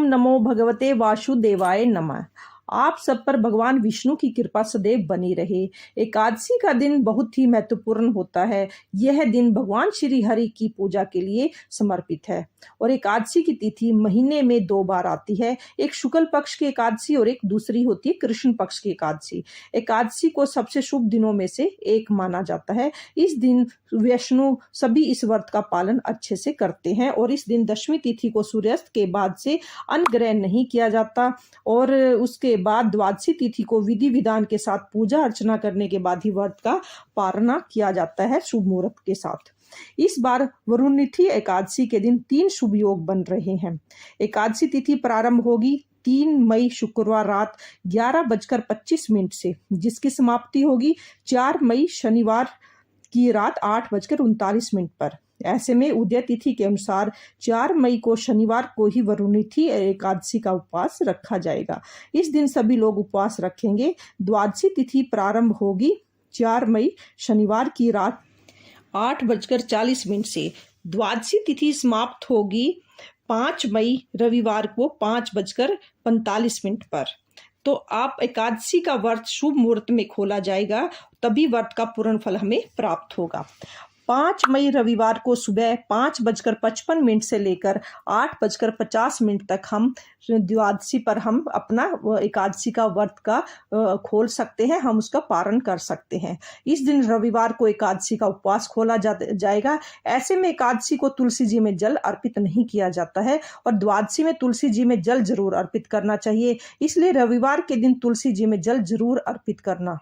ओम नमो भगवते वासुदेवाय नमः। आप सब पर भगवान विष्णु की कृपा सदैव बनी रहे। एकादशी का दिन बहुत ही महत्वपूर्ण होता है। यह दिन भगवान श्री हरि की पूजा के लिए समर्पित है और एकादशी की तिथि महीने में 2 बार आती है। एक शुक्ल पक्ष की एकादशी और एक दूसरी होती है कृष्ण पक्ष की एकादशी। एकादशी को सबसे शुभ दिनों में से एक माना जाता है। इस दिन वैष्णव सभी इस व्रत का पालन अच्छे से करते हैं और इस दिन दशमी तिथि को सूर्यास्त के बाद से अन्न ग्रहण नहीं किया जाता और उसके बाद द्वादशी तिथि को विधि विधान के साथ पूजा अर्चना करने के बाद ही व्रत का पारणा किया जाता है शुभ मुहूर्त के साथ। इस बार वरुणिथि एकादशी के दिन 3 शुभ योग बन रहे हैं। एकादशी तिथि प्रारंभ होगी 3 मई शुक्रवार रात 11:25 से, जिसकी समाप्ति होगी 4 मई शनिवार की रात 8:39 पर। ऐसे में उदय तिथि के अनुसार 4 मई को शनिवार को ही वरुणिथि एकादशी का उपवास रखा जाएगा। इस दिन सभी लोग उपवास रखेंगे। द्वादशी तिथि प्रारंभ होगी 4 मई शनिवार की रात 8:40 से। द्वादशी तिथि समाप्त होगी 5 मई रविवार को 5:45 पर। तो आप एकादशी का व्रत शुभ मुहूर्त में खोला जाएगा, तभी व्रत का पूर्ण फल हमें प्राप्त होगा। 5 मई रविवार को सुबह 5:55 से लेकर 8:50 तक हम द्वादशी पर हम अपना एकादशी का व्रत का खोल सकते हैं, हम उसका पारण कर सकते हैं। इस दिन रविवार को एकादशी का उपवास खोला जाएगा। ऐसे में एकादशी को तुलसी जी में जल अर्पित नहीं किया जाता है और द्वादशी में तुलसी जी में जल जरूर अर्पित करना चाहिए, इसलिए रविवार के दिन तुलसी जी में जल जरूर अर्पित करना।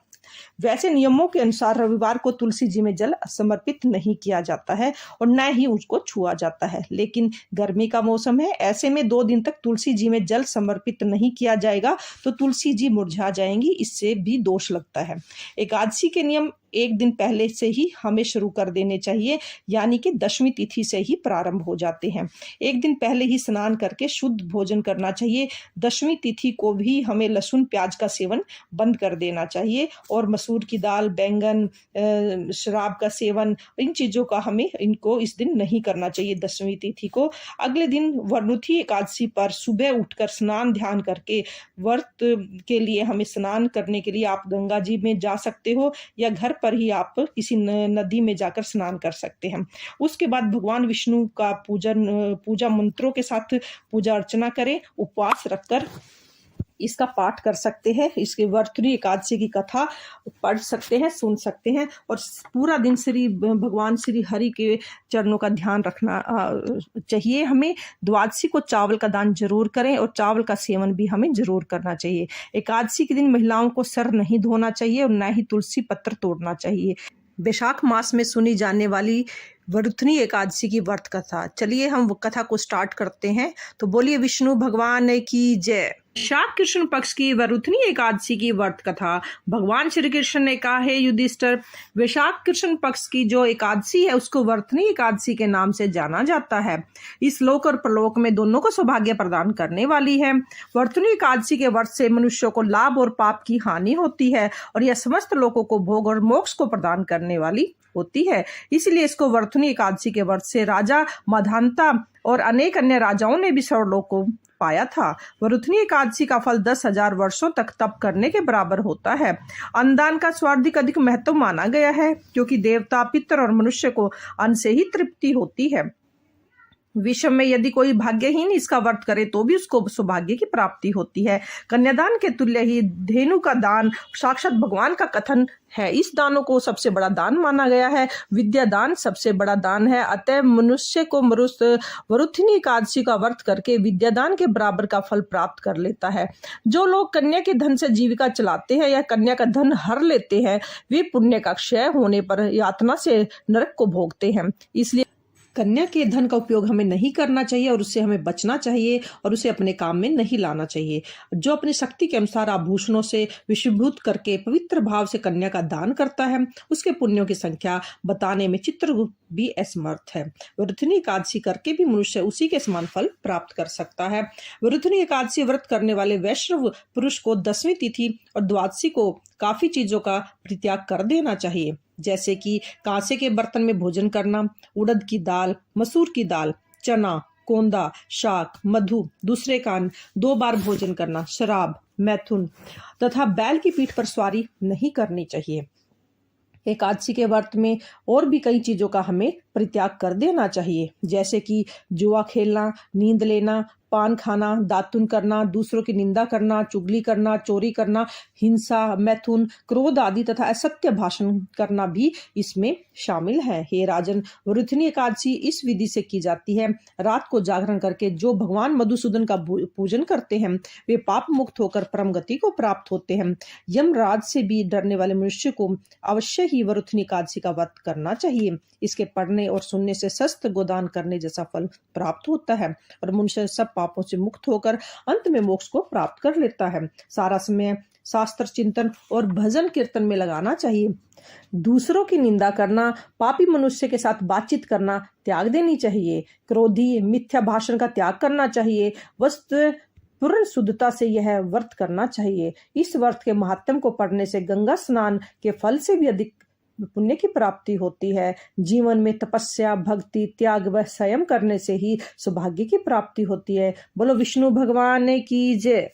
वैसे नियमों के अनुसार रविवार को तुलसी जी में जल समर्पित नहीं किया जाता है और न ही उसको छुआ जाता है, लेकिन गर्मी का मौसम है, ऐसे में 2 दिन तक तुलसी जी में जल समर्पित नहीं किया जाएगा तो तुलसी जी मुरझा जाएंगी, इससे भी दोष लगता है। एकादशी के नियम 1 दिन पहले से ही हमें शुरू कर देने चाहिए, यानी कि दशमी तिथि से ही प्रारंभ हो जाते हैं। 1 दिन पहले ही स्नान करके शुद्ध भोजन करना चाहिए। दशमी तिथि को भी हमें लहसुन प्याज का सेवन बंद कर देना चाहिए और मसूर की दाल, बैंगन, शराब का सेवन, इन चीज़ों का हमें इनको इस दिन नहीं करना चाहिए दशमी तिथि को। अगले दिन वरुणिथि एकादशी पर सुबह उठकर स्नान ध्यान करके व्रत के लिए हमें स्नान करने के लिए आप गंगा जी में जा सकते हो या घर पर ही आप किसी नदी में जाकर स्नान कर सकते हैं। उसके बाद भगवान विष्णु का पूजा मंत्रों के साथ पूजा अर्चना करें, उपवास रखकर इसका पाठ कर सकते हैं, इसके वरुणिथि एकादशी की कथा पढ़ सकते हैं, सुन सकते हैं और पूरा दिन भगवान श्री हरि के चरणों का ध्यान रखना चाहिए। हमें द्वादशी को चावल का दान जरूर करें और चावल का सेवन भी हमें जरूर करना चाहिए। एकादशी के दिन महिलाओं को सर नहीं धोना चाहिए और न ही तुलसी पत्र तोड़ना चाहिए। वैशाख मास में सुनी जाने वाली वरुणिथि एकादशी की व्रत कथा, चलिए हम कथा को स्टार्ट करते हैं। तो बोलिए विष्णु भगवान की जय। वैशाख कृष्ण पक्ष की वरुणिथि एकादशी की व्रत कथा। भगवान श्री कृष्ण ने कहा, हे युधिष्ठिर, वैशाख कृष्ण पक्ष की जो एकादशी है उसको वरुणिथि एकादशी के नाम से जाना जाता है। इस लोक और परलोक में दोनों को सौभाग्य प्रदान करने वाली है। वरुणिथि एकादशी के व्रत से मनुष्यों को लाभ और पाप की हानि होती है और यह समस्त लोगों को भोग और मोक्ष को प्रदान करने वाली होती है। इसलिए इसको वरुणिथि एकादशी के व्रत से राजा मधांता और अनेक अन्य राजाओं ने भी स्वर्गलोक को पाया था। वरुणिथि एकादशी का फल 10,000 वर्षों तक तप करने के बराबर होता है। अन्नदान का स्वार्थिक अधिक महत्व माना गया है, क्योंकि देवता, पितर और मनुष्य को अन्न से ही तृप्ति होती है। विश्व में यदि कोई भाग्यहीन इसका व्रत करे तो भी उसको सौभाग्य की प्राप्ति होती है। कन्यादान के तुल्य ही धेनु का दान साक्षात भगवान का कथन है। इस दानों को सबसे बड़ा दान माना गया है। विद्या दान सबसे बड़ा दान है। अतः मनुष्य को वरुणिथि एकादशी का व्रत करके विद्यादान के बराबर का फल प्राप्त कर लेता है। जो लोग कन्या के धन से जीविका चलाते हैं या कन्या का धन हर लेते हैं, वे पुण्य का क्षय होने पर यातना से नरक को भोगते हैं। इसलिए कन्या के धन का उपयोग हमें नहीं करना चाहिए और उससे हमें बचना चाहिए और उसे अपने काम में नहीं लाना चाहिए। जो अपनी शक्ति के अनुसार आभूषणों से विषीभूत करके पवित्र भाव से कन्या का दान करता है, उसके पुण्यों की संख्या बताने में चित्रगुप्त भी असमर्थ है। वरुणिथि एकादशी करके भी मनुष्य उसी के समान फल प्राप्त कर सकता है। वरुणिथि एकादशी व्रत करने वाले वैष्णव पुरुष को दशमी तिथि और द्वादशी को काफी चीजों का परित्याग कर देना चाहिए, जैसे कि कांसे के बर्तन में भोजन करना, उड़द की दाल, मसूर की दाल, चना, कोंदा, शाक, मधु, दूसरे कान, 2 बार भोजन करना, शराब, मैथुन तथा बैल की पीठ पर सवारी नहीं करनी चाहिए। एकादशी के व्रत में और भी कई चीजों का हमें परित्याग कर देना चाहिए, जैसे कि जुआ खेलना, नींद लेना, पान खाना, दातुन करना, दूसरों की निंदा करना, चुगली करना, चोरी करना, हिंसा, मैथुन, क्रोध आदि तथा असत्य भाषण करना भी इसमें शामिल है। हे राजन, वृथनी एकादशी इस विधि से की जाती है। रात को जागरण करके जो भगवान मधुसूदन का पूजन करते हैं वे पाप मुक्त होकर परम गति को प्राप्त होते हैं। यमराज से भी डरने वाले मनुष्य को अवश्य ही वृथनी एकादशी का व्रत करना चाहिए। इसके पढ़ने और सुनने से शस्त्र गोदान करने जैसा फल प्राप्त होता है और मनुष्य सब पापों से मुक्त होकर अंत में मोक्ष को प्राप्त कर लेता है। सारा समय शास्त्र चिंतन और भजन कीर्तन में लगाना चाहिए। दूसरों की निंदा करना, पापी मनुष्य के साथ बातचीत करना त्याग देनी चाहिए। क्रोधी मिथ्या भाषण का त्याग करना चाहिए। वस्तु पूर्ण शुद्धता से यह व्रत करना चाहिए। इस व्रत के महात्म को पढ़ने से गंगा स्नान के फल से भी अधिक पुण्य की प्राप्ति होती है। जीवन में तपस्या, भक्ति, त्याग व संयम करने से ही सौभाग्य की प्राप्ति होती है। बोलो विष्णु भगवान की जय।